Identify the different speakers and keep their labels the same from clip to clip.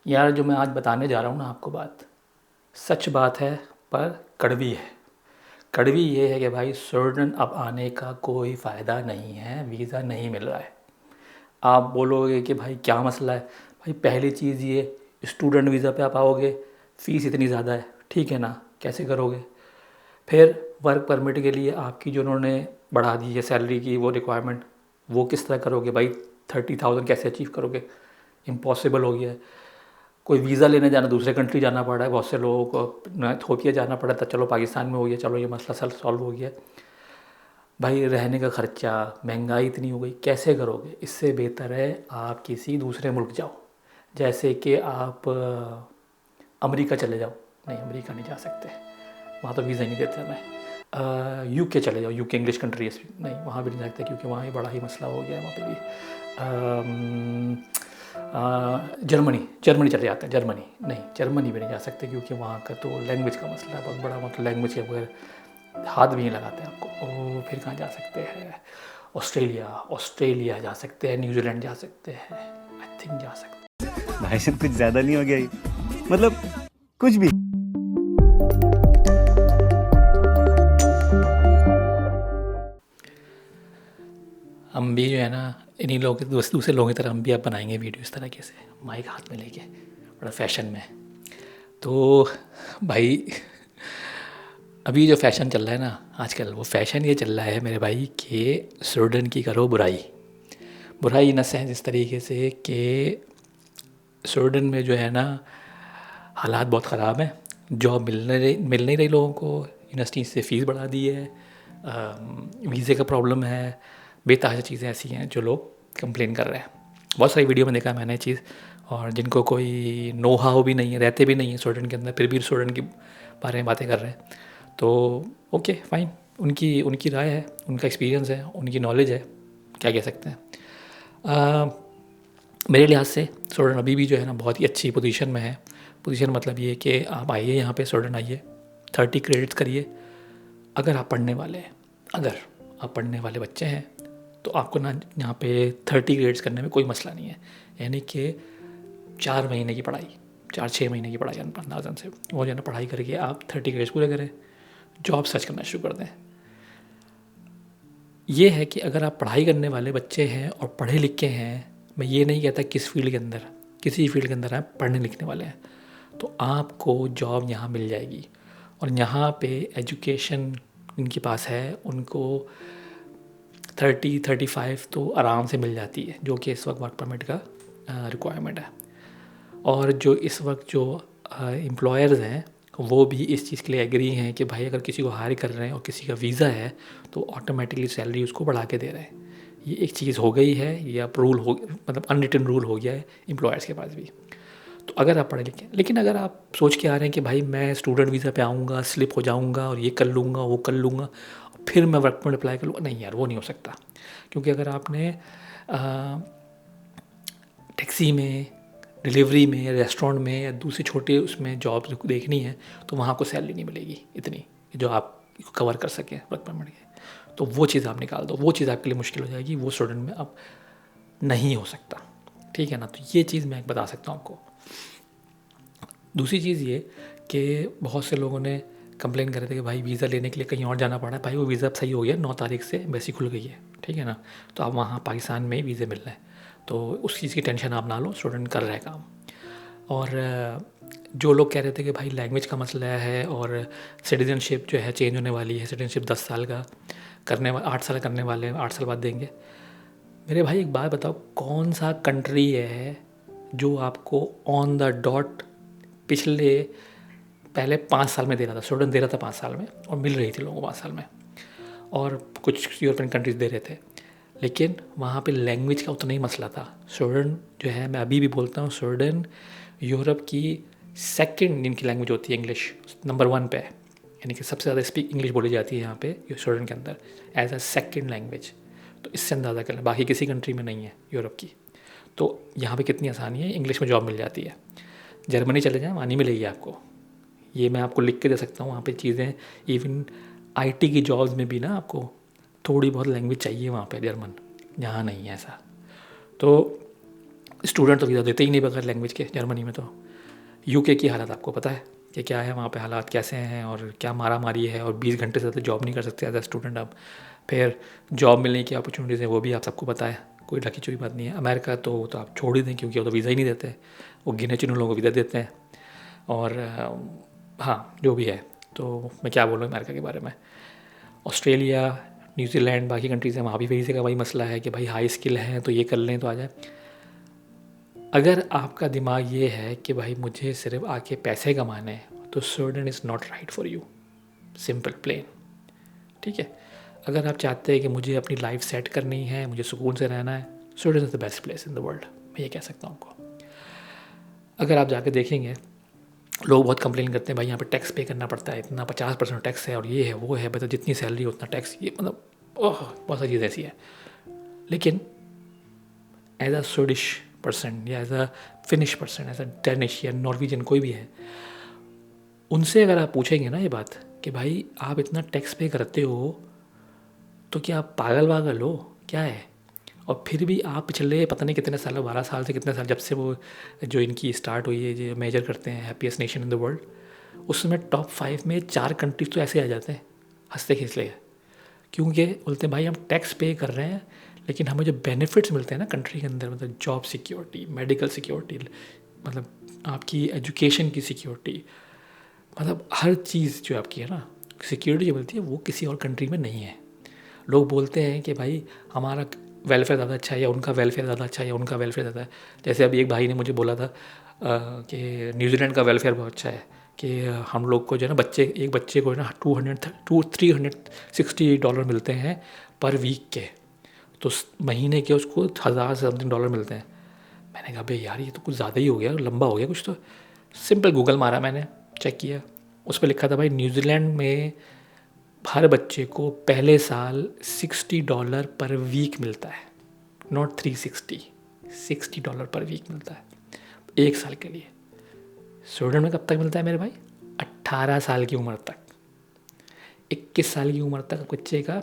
Speaker 1: यार जो मैं आज बताने जा रहा हूँ ना आपको बात, सच बात है पर कड़वी है। कड़वी ये है कि भाई स्वीडन अब आने का कोई फ़ायदा नहीं है, वीज़ा नहीं मिल रहा है। आप बोलोगे कि भाई क्या मसला है। भाई पहली चीज़ ये, स्टूडेंट वीज़ा पे आप आओगे, फ़ीस इतनी ज़्यादा है, ठीक है ना, कैसे करोगे। फिर वर्क परमिट के लिए आपकी जो उन्होंने बढ़ा दी है सैलरी की वो रिक्वायरमेंट, वो किस तरह करोगे भाई। 30,000 कैसे अचीव करोगे, इम्पॉसिबल हो गया है। कोई वीज़ा लेने जाना, दूसरे कंट्री जाना पड़ रहा है बहुत से लोगों को, इथोपिया जाना पड़ा था, चलो पाकिस्तान में हो गया, चलो ये मसला सॉल्व हो गया। भाई रहने का ख़र्चा, महंगाई इतनी हो गई, कैसे करोगे। इससे बेहतर है आप किसी दूसरे मुल्क जाओ, जैसे कि आप अमेरिका चले जाओ। नहीं, अमेरिका नहीं जा सकते, वहाँ तो वीज़ा नहीं देते हमें। यूके चले जाओ, यूके इंग्लिश कंट्री है, नहीं वहाँ भी नहीं जा सकते क्योंकि वहाँ ही बड़ा ही मसला हो गया है वहाँ पे भी। जर्मनी, जर्मनी चले जाते हैं, जर्मनी नहीं, जर्मनी भी नहीं जा सकते क्योंकि वहाँ का तो लैंग्वेज का मसला है बहुत बड़ा, मतलब लैंग्वेज के बगैर हाथ भी नहीं लगाते आपको। और फिर कहाँ जा सकते हैं, ऑस्ट्रेलिया, ऑस्ट्रेलिया जा सकते हैं, न्यूजीलैंड जा सकते हैं, आई थिंक जा सकते
Speaker 2: भाई साहब कुछ ज्यादा नहीं हो गया ये? मतलब कुछ भी।
Speaker 1: हैं। हम भी जो है ना इन्हीं लोग दूसरे लोगों की तरह हम भी अब बनाएंगे वीडियो इस तरीके से, माइक हाथ में लेके, बड़ा फैशन में। तो भाई अभी जो फ़ैशन चल रहा है ना आजकल, वो फ़ैशन ये चल रहा है मेरे भाई कि स्वीडन की करो बुराई। बुराई इन सेंस इस तरीके से कि स्वीडन में जो है ना हालात बहुत ख़राब हैं, जॉब मिल नहीं रही लोगों को, यूनिवर्सिटी से फ़ीस बढ़ा दी है, वीज़े का प्रॉब्लम है, बेतहाशा चीज़ें ऐसी हैं जो लोग कंप्लेन कर रहे हैं। बहुत सारी वीडियो में देखा मैंने चीज़, और जिनको कोई नो हाउ भी नहीं है, रहते भी नहीं है स्वीडन के अंदर, फिर भी स्वीडन के बारे में बातें कर रहे हैं। तो ओके फाइन, उनकी उनकी राय है, उनका एक्सपीरियंस है, उनकी नॉलेज है, क्या कह सकते हैं। मेरे लिहाज से स्वीडन अभी भी जो है ना बहुत ही अच्छी पोजीशन में है। पोजीशन मतलब ये कि आप आइए यहाँ पे, स्वीडन आइए, 30 क्रेडिट्स करिए। अगर आप पढ़ने वाले हैं, अगर आप पढ़ने वाले बच्चे हैं तो आपको ना यहाँ पे 30 क्रेडिट्स करने में कोई मसला नहीं है। यानी कि 4 महीने की पढ़ाई, 4-6 महीने की पढ़ाई अंदाजन से, वो जो है ना पढ़ाई करके आप 30 क्रेडिट्स पूरे करें, जॉब सर्च करना शुरू कर दें। ये है कि अगर आप पढ़ाई करने वाले बच्चे हैं और पढ़े लिखे हैं, मैं ये नहीं कहता किस फील्ड के अंदर, किसी फील्ड के अंदर आप पढ़ने लिखने वाले हैं, तो आपको जॉब यहाँ मिल जाएगी। और यहाँ पे एजुकेशन इनके पास है, उनको 30-35 तो आराम से मिल जाती है, जो कि इस वक्त वर्क परमिट का रिक्वायरमेंट है। और जो इस वक्त जो एम्प्लॉयर्स हैं वो भी इस चीज़ के लिए एग्री हैं कि भाई अगर किसी को हायर कर रहे हैं और किसी का वीज़ा है तो ऑटोमेटिकली सैलरी उसको बढ़ा के दे रहे हैं। ये एक चीज़ हो गई है, ये अब रूल हो, मतलब अनरिटन रूल हो गया है एम्प्लॉयर्स के पास भी। तो अगर आप पढ़े लिखे, लेकिन अगर आप सोच के आ रहे हैं कि भाई मैं स्टूडेंट वीज़ा पे आऊँगा, स्लिप हो जाऊँगा और ये कर लूँगा वो कर लूँगा फिर मैं वर्क परमिट अप्लाई कर लूँगा, नहीं यार वो नहीं हो सकता। क्योंकि अगर आपने टैक्सी में, डिलीवरी में, रेस्टोरेंट में या दूसरे छोटे उसमें जॉब देखनी है तो वहाँ आपको सैलरी नहीं मिलेगी इतनी जो आप कवर कर सकें वर्क परमिट के। तो वो चीज़ आप निकाल दो, वो चीज़ आपके लिए मुश्किल हो जाएगी, वो स्टूडेंट में अब नहीं हो सकता, ठीक है ना। तो ये चीज़ मैं बता सकता हूँ आपको। दूसरी चीज़ ये कि बहुत से लोगों ने कंप्लेन कर रहे थे कि भाई वीज़ा लेने के लिए कहीं और जाना पड़ा है। भाई वो वीज़ा अब सही हो गया, 9 तारीख से एम्बेसी खुल गई है, ठीक है ना। तो अब वहाँ पाकिस्तान में ही वीज़े मिल रहे हैं, तो उस चीज़ की टेंशन आप ना लो, स्टूडेंट कर रहे हैं काम। और जो लोग कह रहे थे कि भाई लैंग्वेज का मसला है और सिटीज़नशिप जो है चेंज होने वाली है, सिटीज़नशिप 10 साल का करने 8 साल करने वाले हैं, 8 साल बाद देंगे। मेरे भाई एक बात बताओ, कौन सा कंट्री है जो आपको ऑन द डॉट पिछले पहले 5 साल में दे रहा था, स्वीडन दे रहा था 5 साल में और मिल रही थी लोगों को 5 साल में, और कुछ यूरोपियन कंट्रीज़ दे रहे थे, लेकिन वहाँ पे लैंग्वेज का उतना ही मसला था। स्वीडन जो है, मैं अभी भी बोलता हूँ, स्वीडन यूरोप की सेकंड इनकी लैंग्वेज होती है इंग्लिश, नंबर 1 पे है। यानी कि सबसे ज़्यादा स्पीक इंग्लिश बोली जाती है यहाँ पे स्वीडन के अंदर एज अ सेकंड लैंग्वेज। तो इससे अंदाज़ा कर लें, बाकी किसी कंट्री में नहीं है यूरोप की। तो यहाँ पे कितनी आसानी है, इंग्लिश में जॉब मिल जाती है। जर्मनी चले जाएँ, वहाँ नहीं मिलेगी आपको, ये मैं आपको लिख के दे सकता हूँ। वहाँ पे चीज़ें, इवन आईटी की जॉब्स में भी ना आपको थोड़ी बहुत लैंग्वेज चाहिए वहाँ पे, जर्मन, यहाँ नहीं है ऐसा। तो स्टूडेंट तो वीज़ा देते ही नहीं बगैर लैंग्वेज के जर्मनी में। तो यूके की हालत आपको पता है कि क्या है वहाँ पे, हालात कैसे हैं और क्या मारा मारी है, और 20 घंटे से ज़्यादा जॉब नहीं कर सकते एज अ स्टूडेंट आप। फिर जॉब मिलने की अपॉर्चुनिटीज़ है वो भी आप सबको पता है, कोई ढकी चुकी बात नहीं है। अमेरिका तो आप छोड़ ही दें, क्योंकि वो तो वीज़ा ही नहीं देते, वो गिने चुने लोगों को वीज़ा देते हैं। और हाँ, जो भी है, तो मैं क्या बोलूँ अमेरिका के बारे में। ऑस्ट्रेलिया, न्यूजीलैंड, बाकी कंट्रीज़ हैं, वहाँ भी वही का वही मसला है कि भाई हाई स्किल हैं तो ये कर लें तो आ जाए। अगर आपका दिमाग ये है कि भाई मुझे सिर्फ आके पैसे कमाने हैं, तो Sweden is not right for you, simple plain. ठीक है, अगर आप चाहते हैं कि मुझे अपनी लाइफ सेट करनी है, मुझे सुकून से रहना है, Sweden is the best place in the world, मैं ये कह सकता हूँ आपको। अगर आप जाके देखेंगे, लोग बहुत कंप्लेन करते हैं भाई यहाँ पे टैक्स पे करना पड़ता है, इतना 50% टैक्स है और ये है वो है, मतलब जितनी सैलरी उतना टैक्स, ये मतलब ओह बहुत सारी चीज़ ऐसी है। लेकिन एज अ स्वीडिश पर्सन या as a Finnish person, as a Danish या नॉर्वेजियन कोई भी है, उनसे अगर आप पूछेंगे ना ये बात कि भाई आप इतना टैक्स पे करते हो तो क्या आप पागल वागल हो, क्या है? और फिर भी आप पिछले पता नहीं कितने साल, 12 साल से कितने साल, जब से वो जो इनकी स्टार्ट हुई है, जो मेजर करते हैं happiest nation in the world, उसमें टॉप 5 में 4 कंट्रीज तो ऐसे आ जाते हैं हंसते खिसले, क्योंकि बोलते हैं भाई हम टैक्स पे कर रहे हैं लेकिन हमें जो बेनिफिट्स मिलते हैं ना कंट्री के अंदर, मतलब जॉब सिक्योरिटी, मेडिकल सिक्योरिटी, मतलब आपकी एजुकेशन की सिक्योरिटी, मतलब हर चीज़ जो आपकी है ना सिक्योरिटी जो मिलती है, वो किसी और कंट्री में नहीं है। लोग बोलते हैं कि भाई हमारा वेलफेयर ज़्यादा अच्छा है या उनका वेलफेयर ज़्यादा अच्छा है या उनका वेलफेयर ज़्यादा है। जैसे अभी एक भाई ने मुझे बोला था कि न्यूजीलैंड का वेलफेयर बहुत अच्छा है, कि हम लोग को जो है ना एक बच्चे को ना $360 मिलते हैं पर वीक के, तो महीने के उसको 1000 से समथिंग डॉलर मिलते हैं। मैंने कहा भाई यार ये तो कुछ ज़्यादा ही हो गया, लंबा हो गया कुछ। तो सिंपल गूगल मारा मैंने, चेक किया, उस पर लिखा था भाई न्यूजीलैंड में हर बच्चे को पहले साल $60 पर वीक मिलता है, नॉट 360, $60 पर वीक मिलता है एक साल के लिए। स्वीडन में कब तक मिलता है मेरे भाई? 18 साल की उम्र तक, 21 साल की उम्र तक बच्चे का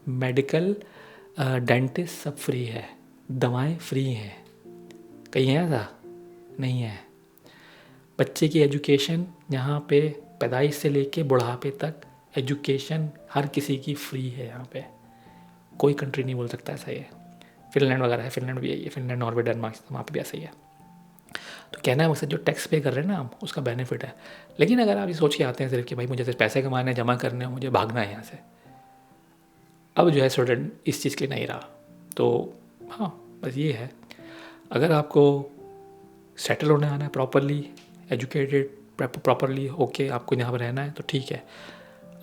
Speaker 1: मेडिकल, डेंटिस्ट सब फ्री है, दवाएं फ्री हैं। कहीं है ऐसा? नहीं है। बच्चे की एजुकेशन यहाँ पे पैदाइश से लेके बुढ़ापे तक एजुकेशन हर किसी की फ्री है यहाँ पे, कोई कंट्री नहीं बोल सकता ऐसा ही है। फिनलैंड वगैरह है, फिनलैंड भी यही है, फिनलैंड, नॉर्वे, डेनमार्क, वहाँ पे भी ऐसा ही है। तो कहना है मकसद जो टैक्स पे कर रहे हैं ना आप, उसका बेनिफिट है। लेकिन अगर आप ये सोच के आते हैं सिर्फ कि भाई मुझे सिर्फ पैसे कमाने, जमा करने, मुझे भागना है यहाँ से, अब जो है स्टूडेंट इस चीज़ के लिए नहीं रहा। तो हाँ, बस ये है, अगर आपको सेटल होने आना है प्रॉपरली, एजुकेटेड प्रॉपरली ओके, आपको यहाँ पर रहना है तो ठीक है।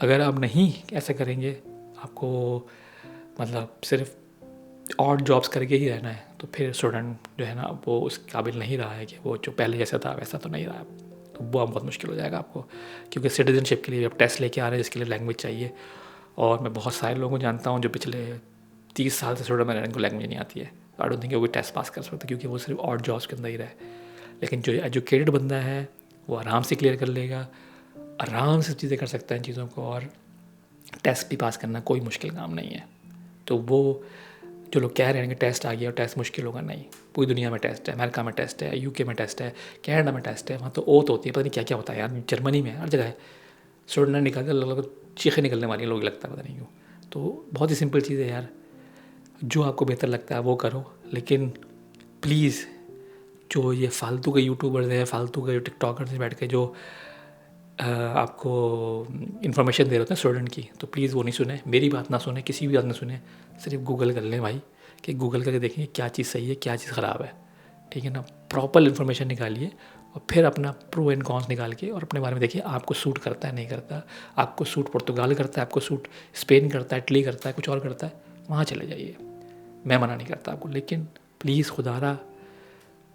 Speaker 1: अगर आप नहीं ऐसा करेंगे, आपको मतलब सिर्फ और जॉब्स करके ही रहना है, तो फिर स्टूडेंट जो है ना वो उस काबिल नहीं रहा है कि वो जो पहले जैसा था वैसा तो नहीं रहा, तो वो बहुत मुश्किल हो जाएगा आपको। क्योंकि सिटीजनशिप के लिए आप टेस्ट लेके आ रहे हैं, जिसके लिए लैंग्वेज चाहिए। और मैं बहुत सारे लोगों को जानता हूँ जो पिछले 30 साल से स्टूडेंट में रहने को लैंग्वेज नहीं आती है, आई डोंट थिंक वो भी टेस्ट पास कर सकते, क्योंकि वो सिर्फ और जॉब्स के अंदर ही रहे। लेकिन जो एजुकेटेड बंदा है वो आराम से क्लियर कर लेगा, आराम से चीज़ें कर सकता है इन चीज़ों को, और टेस्ट भी पास करना कोई मुश्किल काम नहीं है। तो वो जो लोग कह रहे हैं कि टेस्ट आ गया और टेस्ट मुश्किल होगा, नहीं, पूरी दुनिया में टेस्ट है, अमेरिका में टेस्ट है, यूके में टेस्ट है, कनाडा में टेस्ट है, वहाँ तो ओथ होती है, पता नहीं क्या क्या होता है यार, जर्मनी में हर जगह है। स्टूडेंट निकाल कर लोग चीखें निकलने वाली लोग लगता है, पता नहीं क्यों। तो बहुत ही सिंपल चीज़ है यार, जो आपको बेहतर लगता है वो करो। लेकिन प्लीज़ जो ये फालतू के यूट्यूबर्स हैं, फालतू के टिकटॉकर्स बैठ के जो आपको इन्फॉर्मेशन दे रहे होते हैं स्टूडेंट की, तो प्लीज़ वो नहीं सुने, मेरी बात ना सुने, किसी भी बात ना सुने, सिर्फ गूगल कर लें भाई, कि गूगल करके देखेंगे क्या चीज़ सही है, क्या चीज़ ख़राब है, ठीक है ना। प्रॉपर इन्फॉर्मेशन निकालिए और फिर अपना प्रो एंड कॉन्स निकाल के और अपने बारे में देखिए, आपको सूट करता है नहीं करता, आपको सूट पुर्तगाल करता है, आपको सूट स्पेन करता है, इटली करता है, कुछ और करता है, वहाँ चले जाइए, मैं मना नहीं करता आपको। लेकिन प्लीज़ खुदारा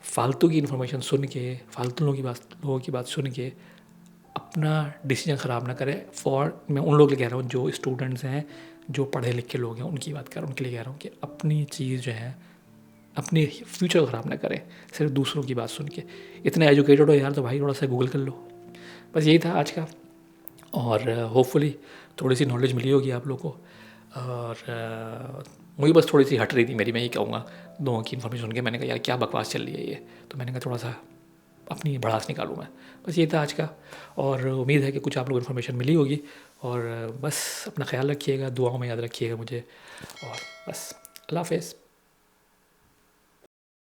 Speaker 1: फालतू की इन्फॉर्मेशन सुन के, फालतू लोगों की बात सुन के अपना डिसीजन ख़राब ना करें। मैं उन लोगों के लिए कह रहा हूँ जो स्टूडेंट्स हैं, जो पढ़े लिखे लोग हैं, उनकी बात कर रहा हूँ, उनके लिए कह रहा हूँ कि अपनी चीज़ जो है, अपनी फ्यूचर को ख़राब ना करें सिर्फ दूसरों की बात सुन के। इतने एजुकेटेड हो यार तो भाई थोड़ा सा गूगल कर लो। बस यही था आज का, और होपफुली थोड़ी सी नॉलेज मिली होगी आप लोगों को। और मुझे बस थोड़ी सी हट रही थी मेरी, मैं ये कहूँगा, लोगों की इन्फॉर्मेशन सुन के मैंने कहा यार क्या बकवास चल रही है ये, तो मैंने कहा थोड़ा सा अपनी भड़ास निकालूँ मैं। बस ये था आज का, और उम्मीद है कि कुछ आप लोग इन्फॉर्मेशन मिली होगी, और बस अपना ख्याल रखिएगा, दुआओं में याद रखिएगा मुझे, और बस अल्लाह हाफ़िज़।